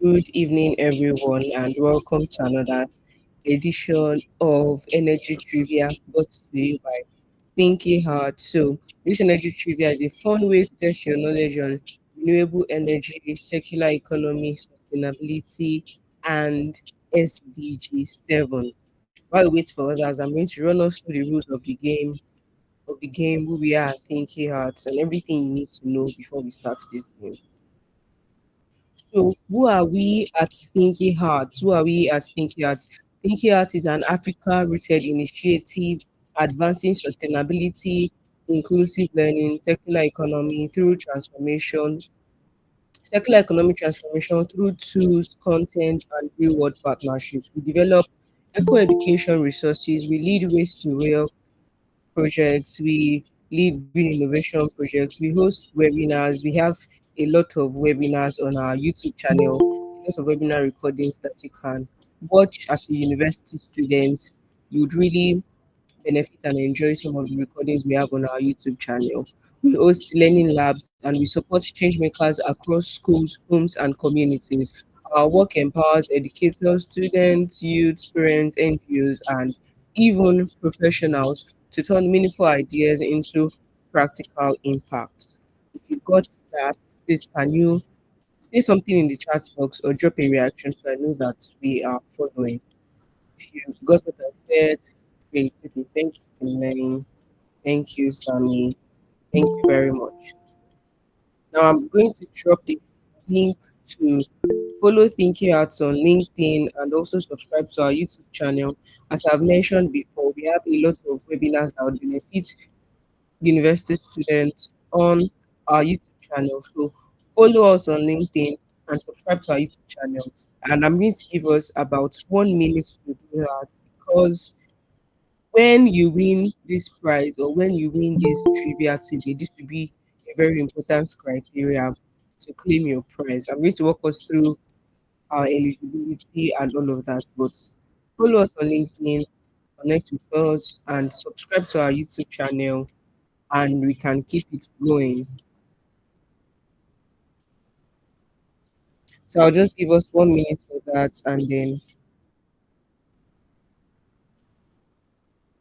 Good evening, everyone, and welcome to another edition of Energy Trivia brought to you by ThinkyHearts. So, this energy trivia is a fun way to test your knowledge on renewable energy, circular economy, sustainability, and SDG 7. While we wait for others, I'm going to run us through the rules of the game, who we are at ThinkyHearts, and everything you need to know before we start this game. So, who are we at Thinky Hearts? Who are we at Thinky Hearts? Thinky Hearts is an Africa rooted initiative advancing sustainability, inclusive learning, circular economic transformation through tools, content, and real world partnerships. We develop eco education resources, we lead waste to rail projects, we lead green innovation projects, we host webinars, we have a lot of webinars on our YouTube channel, lots of webinar recordings that you can watch as a university student. You'd really benefit and enjoy some of the recordings we have on our YouTube channel. We host learning labs and we support change makers across schools, homes, and communities. Our work empowers educators, students, youths, parents, NGOs, and even professionals to turn meaningful ideas into practical impact. If you got that, please can you say something in the chat box or drop a reaction so I know that we are following. If you got what I said, great. Okay, thank you, Timlane. Thank you, Sammy. Thank you very much. Now I'm going to drop the link to follow Thinky Arts on LinkedIn and also subscribe to our YouTube channel. As I've mentioned before, we have a lot of webinars that would benefit university students on our YouTube channel. So follow us on LinkedIn and subscribe to our YouTube channel. And I'm going to give us about 1 minute to do that because when you win this prize or when you win this trivia today, this will be a very important criteria to claim your prize. I'm going to walk us through our eligibility and all of that, but follow us on LinkedIn, connect with us, and subscribe to our YouTube channel, and we can keep it going. So I'll just give us 1 minute for that, and then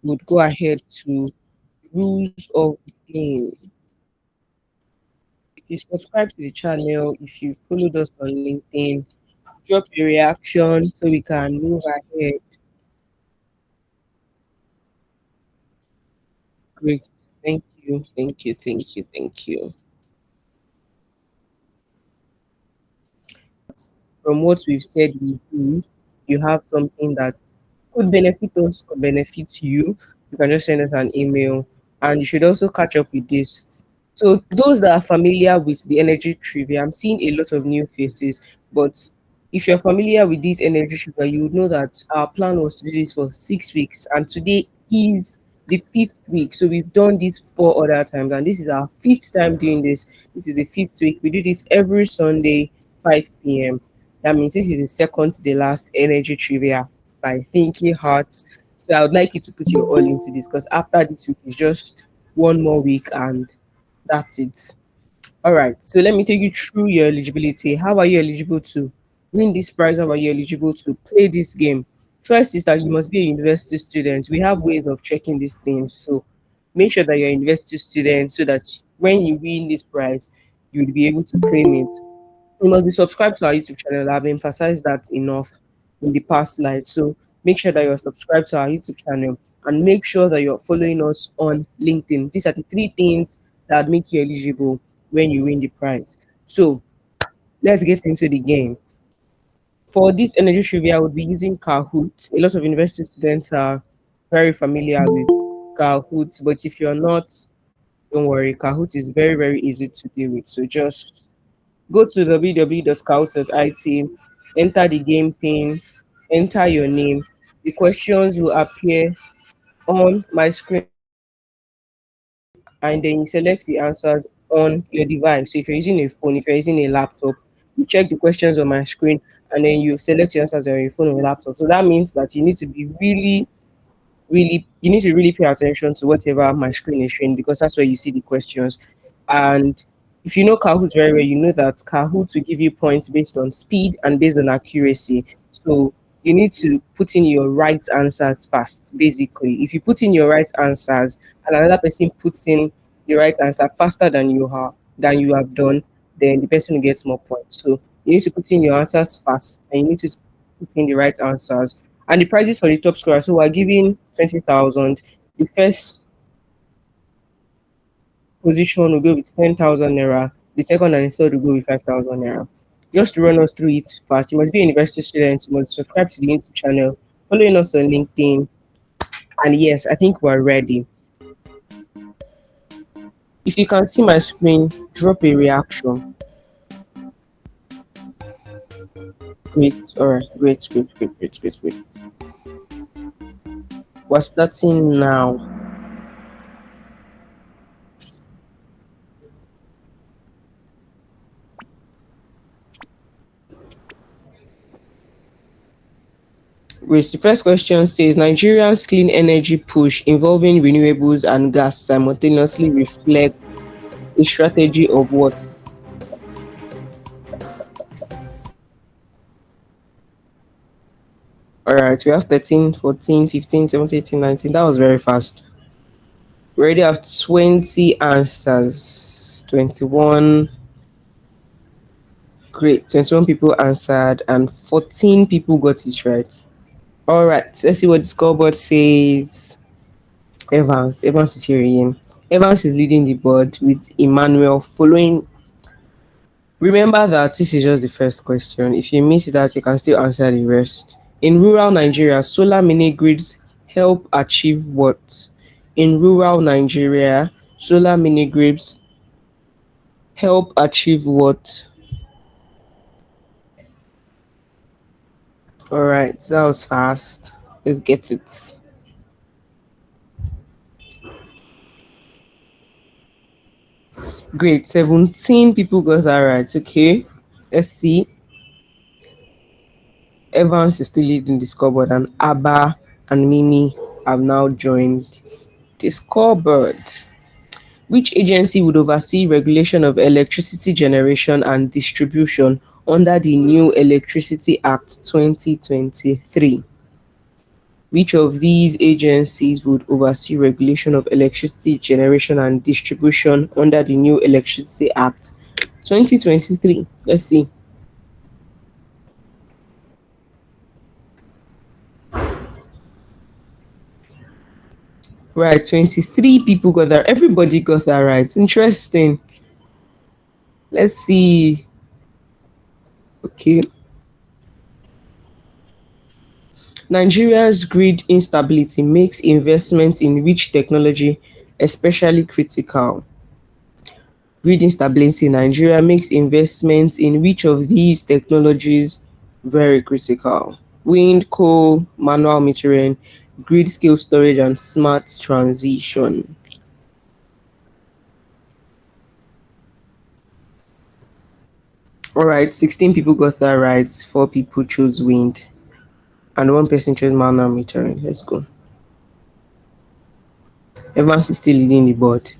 we'll go ahead to rules of the game. If you subscribe to the channel, if you followed us on LinkedIn, drop a reaction so we can move ahead. Great. Thank you. Thank you. Thank you. Thank you. From what we've said we do, you have something that could benefit us or benefit you, you can just send us an email. And you should also catch up with this. So those that are familiar with the energy trivia, I'm seeing a lot of new faces, but if you're familiar with this energy trivia, you would know that our plan was to do this for 6 weeks, and today is the fifth week. So we've done this 4 other times, and this is our fifth time doing this. This is the fifth week. We do this every Sunday, 5 p.m. That means this is the second to the last energy trivia by Thinky Hearts. So I would like you to put your all into this because after this week is just one more week and that's it. All right. So let me take you through your eligibility. How are you eligible to win this prize? How are you eligible to play this game? First is that you must be a university student. We have ways of checking these things. So make sure that you're a university student so that when you win this prize, you'll be able to claim it. You must be subscribed to our YouTube channel. I've emphasized that enough in the past slides. So make sure that you're subscribed to our YouTube channel and make sure that you're following us on LinkedIn. These are the three things that make you eligible when you win the prize. So let's get into the game. For this energy trivia, I would be using Kahoot. A lot of university students are very familiar with Kahoot, but if you're not, don't worry. Kahoot is very, very easy to deal with. So just go to www.kahoot.it, enter the game pin, enter your name. The questions will appear on my screen, and then you select the answers on your device. So if you're using a phone, if you're using a laptop, you check the questions on my screen and then you select your answers on your phone or your laptop. So that means that you need to be you need to really pay attention to whatever my screen is showing because that's where you see the questions. And If you know Kahoot very well, you know that Kahoot will give you points based on speed and based on accuracy. So you need to put in your right answers fast, basically. If you put in your right answers and another person puts in the right answer faster than you have done, then the person will get more points. So you need to put in your answers fast and you need to put in the right answers. And the prizes for the top scorer. So we're giving 20,000. The first position will go with 10,000 naira. The second and the third will go with 5,000 naira. Just to run us through it fast, you must be a university student, you must subscribe to the YouTube channel, following us on LinkedIn. And yes, I think we're ready. If you can see my screen, drop a reaction. Great. All right. Great, great, great, great, great, great. We're starting now. Which the first question says Nigeria's clean energy push involving renewables and gas simultaneously reflect a strategy of what? All right, we have 13, 14, 15, 17, 18, 19. That was very fast. We already have 20 answers. 21. Great. 21 people answered and 14 people got it right. All right, let's see what the scoreboard says. Evans is here again. Evans is leading the board with Emmanuel following. Remember that this is just the first question. If you miss it out, you can still answer the rest. In rural Nigeria, solar mini grids help achieve what? In rural Nigeria, solar mini grids help achieve what? All right, that was fast. Let's get it. Great, 17 people got that right. Okay, let's see. Evans is still leading the scoreboard, and Abba and Mimi have now joined the scoreboard. Which agency would oversee regulation of electricity generation and distribution under the new Electricity Act 2023? Which of these agencies would oversee regulation of electricity generation and distribution under the new Electricity Act 2023? Let's see. Right, 23 people got that. Everybody got that right. Interesting. Let's see. Okay. Nigeria's grid instability makes investment in which technology especially critical? Grid instability in Nigeria makes investment in which of these technologies very critical? Wind, coal, manual metering, grid scale storage, and smart transition. All right, 16 people got that right. 4 people chose wind, and 1 person chose manual metering. Let's go. Evans is still leading the board.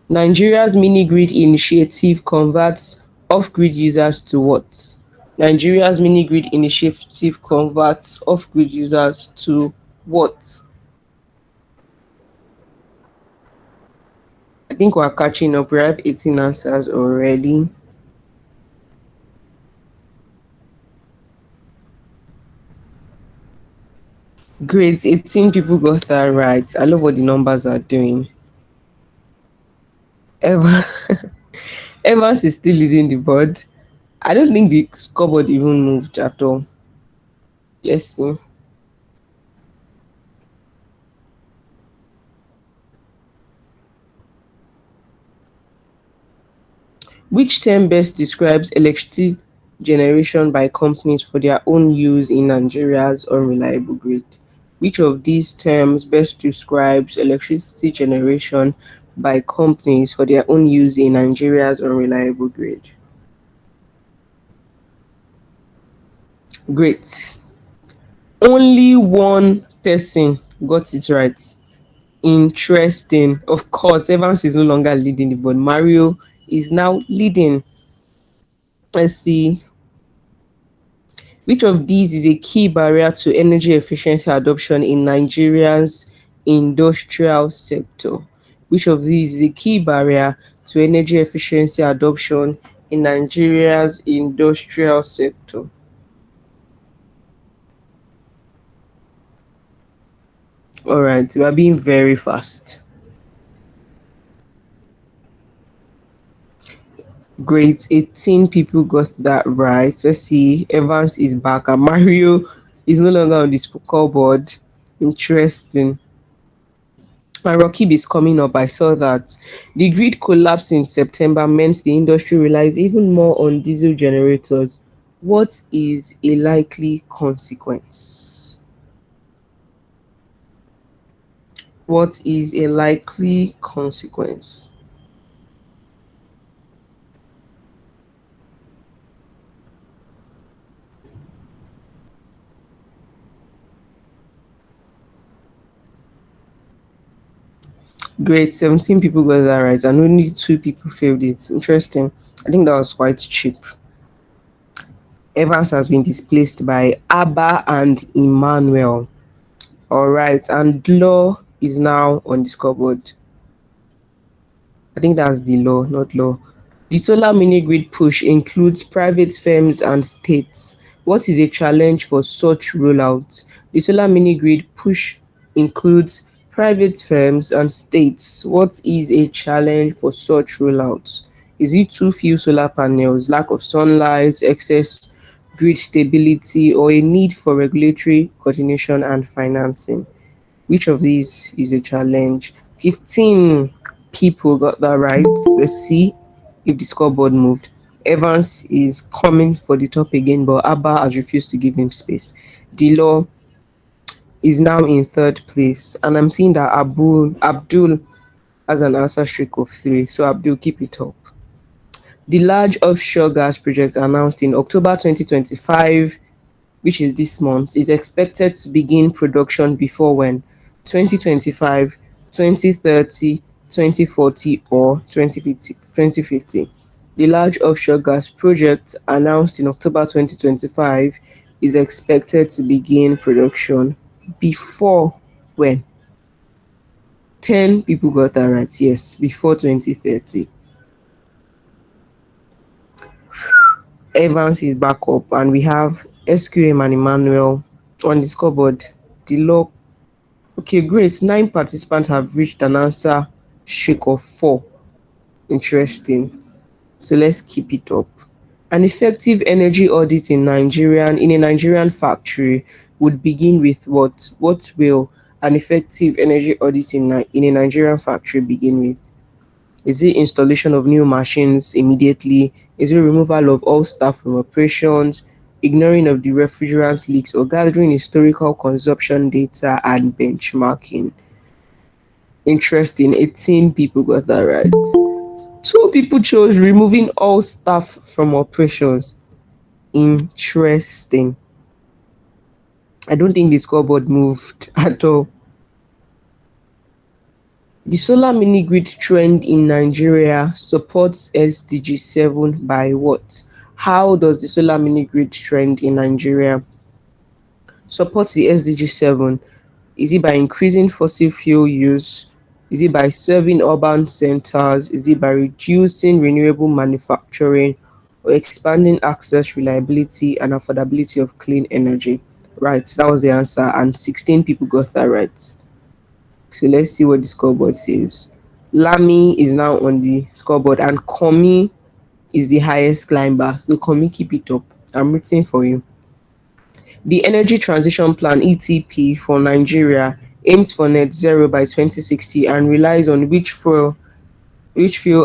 Nigeria's mini-grid initiative converts off-grid users to what? Nigeria's mini-grid initiative converts off-grid users to what? I think we're catching up. We have 18 answers already. Great, 18 people got that right. I love what the numbers are doing. Evans, Evans is still leading the board. I don't think the scoreboard even moved at all. Let's see. Which term best describes electricity generation by companies for their own use in Nigeria's unreliable grid? Which of these terms best describes electricity generation by companies for their own use in Nigeria's unreliable grid? Great. Only one person got it right. Interesting. Of course, Evans is no longer leading, but Mario is now leading. Let's see. Which of these is a key barrier to energy efficiency adoption in Nigeria's industrial sector? Which of these is a key barrier to energy efficiency adoption in Nigeria's industrial sector? All right, we are being very fast. Great, 18 people got that right. Let's see. Evans is back and Mario is no longer on the scoreboard. Interesting. And Rockib is coming up. I saw that the grid collapse in September meant the industry relies even more on diesel generators. What is a likely consequence? What is a likely consequence? Great, 17 people got that right, and only two people failed it. Interesting. I think that was quite cheap. Evans has been displaced by Abba and Emmanuel. All right, and Law is now on the scoreboard. I think that's the law, not law. The solar mini grid push includes private firms and states. What is a challenge for such rollout? The solar mini grid push includes private firms and states. What is a challenge for such rollout? Is it too few solar panels, lack of sunlight, excess grid stability, or a need for regulatory coordination and financing? Which of these is a challenge? 15 people got that right. Let's see if the scoreboard moved. Evans is coming for the top again, but Abba has refused to give him space. Dilo is now in third place, and I'm seeing that Abdul has an answer streak of 3. So Abdul, keep it up. The large offshore gas project announced in October 2025, which is this month, is expected to begin production before when? 2025, 2030, 2040, or 2050. The large offshore gas project announced in October 2025 is expected to begin production before when? 10 people got that right, yes, before 2030. Evans is back up, and we have SQM and Emmanuel on the scoreboard. The law. Okay, great. 9 participants have reached an answer streak of 4. Interesting. So let's keep it up. An effective energy audit in a Nigerian factory would begin with what? What will an effective energy audit in a Nigerian factory begin with? Is it installation of new machines immediately? Is it removal of all staff from operations? Ignoring of the refrigerant leaks, or gathering historical consumption data and benchmarking? Interesting. 18 people got that right. 2 people chose removing all staff from operations. Interesting. I don't think the scoreboard moved at all. The solar mini grid trend in Nigeria supports SDG 7 by what? How does the solar mini grid trend in Nigeria support the SDG 7? Is it by increasing fossil fuel use? Is it by serving urban centers? Is it by reducing renewable manufacturing or expanding access, reliability, and affordability of clean energy? Right, that was the answer, and 16 people got that right. So let's see what the scoreboard says. Lami is now on the scoreboard, and Komi is the highest climber. So Komi, keep it up. I'm rooting for you. The Energy Transition Plan (ETP) for Nigeria aims for net zero by 2060 and relies on which fuel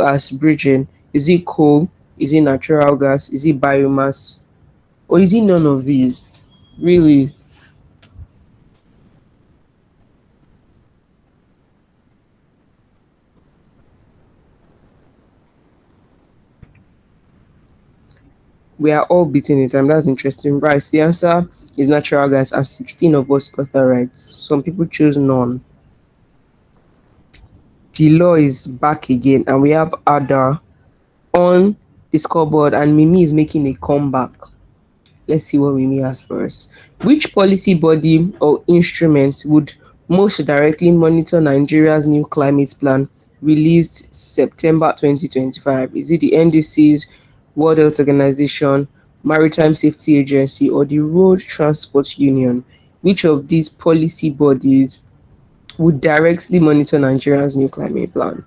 as bridging? Is it coal? Is it natural gas? Is it biomass? Or is it none of these? Really? We are all beating it, and that's interesting. Right, the answer is natural gas, and 16 of us got that right. Some people chose none. The law is back again, and we have Ada on the scoreboard, and Mimi is making a comeback. Let's see what Mimi has for us. Which policy body or instrument would most directly monitor Nigeria's new climate plan released September 2025? Is it the NDC's World Health Organization, Maritime Safety Agency, or the Road Transport Union? Which of these policy bodies would directly monitor Nigeria's new climate plan?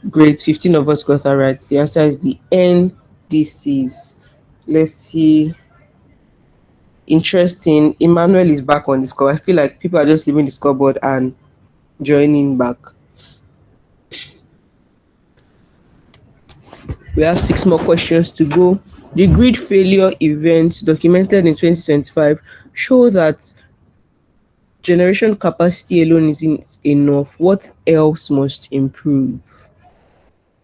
Great, 15 of us got that right. The answer is the NDCs. Let's see. Interesting. Emmanuel is back on the score. I feel like people are just leaving the scoreboard and joining back. We have six more questions to go. The grid failure events documented in 2025 show that generation capacity alone isn't enough. What else must improve?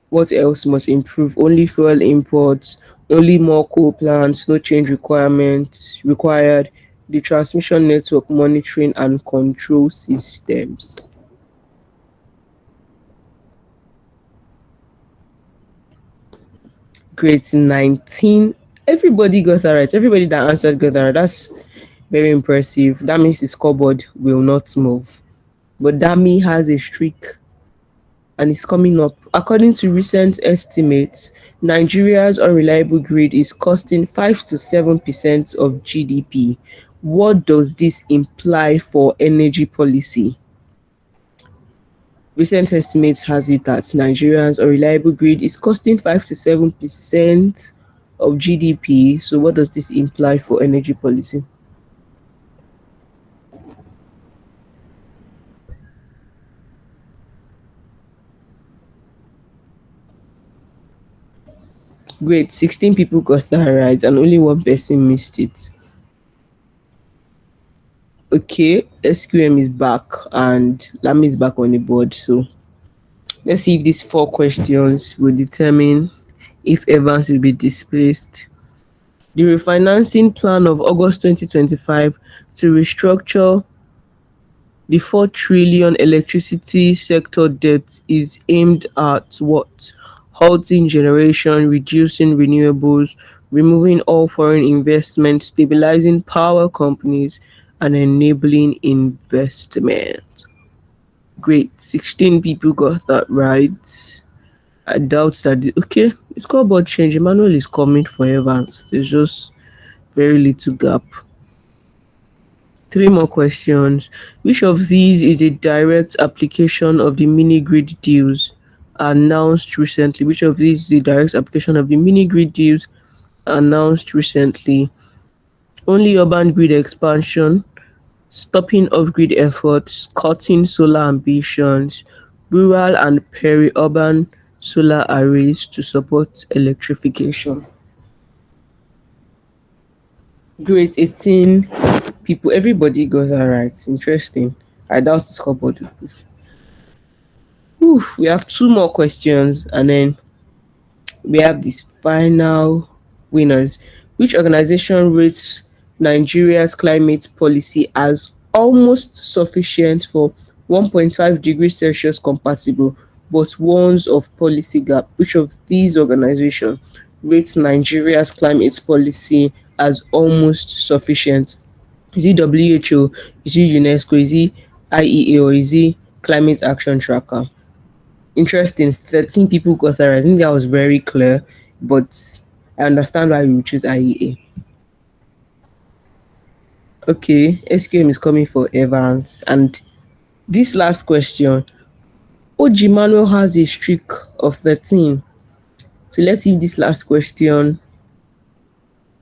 What else must improve? Only fuel imports, only more coal plants, no change requirements required, the transmission network monitoring and control systems. Great, 19. Everybody got that right. Everybody that answered got that right. That's very impressive. That means the scoreboard will not move. But Dami has a streak and it's coming up. According to recent estimates, Nigeria's unreliable grid is costing 5 to 7% of GDP. What does this imply for energy policy? Recent estimates has it that Nigeria's unreliable grid is costing 5 to 7% of GDP. So what does this imply for energy policy? Great, 16 people got that right and only one person missed it. Okay, SQM is back and Lami is back on the board. So let's see if these four questions will determine if Evans will be displaced. The refinancing plan of August 2025 to restructure the 4 trillion electricity sector debt is aimed at what? Halting generation, reducing renewables, removing all foreign investment, stabilizing power companies, and enabling investment. Great, 16 people got that right. I doubt that. Okay, it's called board change. Emmanuel is coming for Evans. There's just very little gap. Three more questions. Which of these is a direct application of the mini grid deals announced recently? Which of these is a direct application of the mini grid deals announced recently? Only urban grid expansion, stopping off-grid efforts, cutting solar ambitions, rural and peri-urban solar arrays to support electrification. Great, 18 people. Everybody got that right. Interesting. I doubt the scoreboard will prove. Whew, we have two more questions and then we have these final winners. Which organization rates Nigeria's climate policy as almost sufficient for 1.5 degrees Celsius compatible, but warns of policy gap? Which of these organizations rates Nigeria's climate policy as almost sufficient? Is it WHO? Is it UNESCO? Is it IEA or is it Climate Action Tracker? Interesting. 13 people got that right. I think that was very clear, but I understand why you choose IEA. Okay, SQM is coming for Evans. And this last question, OG Manuel has a streak of 13. So let's see if this last question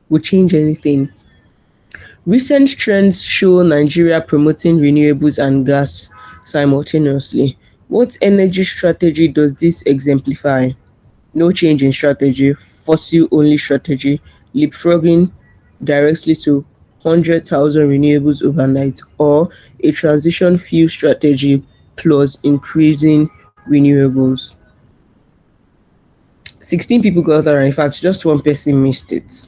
will change anything. Recent trends show Nigeria promoting renewables and gas simultaneously. What energy strategy does this exemplify? No change in strategy, fossil only strategy, leapfrogging directly to 100,000 renewables overnight, or a transition fuel strategy plus increasing renewables. 16 people got that right. In fact, just one person missed it.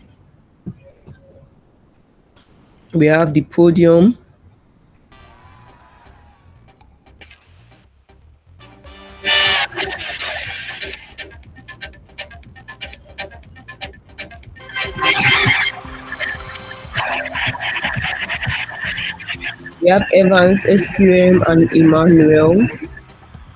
We have the podium. We have Evans, SQM, and Emmanuel.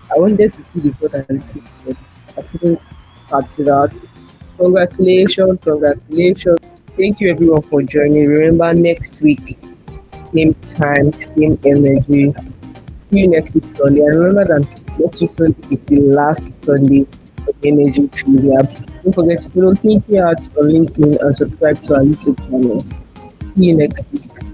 I wanted to see the fourth and fifth, but I couldn't catch that. Congratulations, congratulations. Thank you everyone for joining. Remember next week, same time, same energy. See you next week Sunday. And remember that next week Sunday is the last Sunday of Energy Trivia. Don't forget to follow ThinkyHearts on LinkedIn and subscribe to our YouTube channel. See you next week.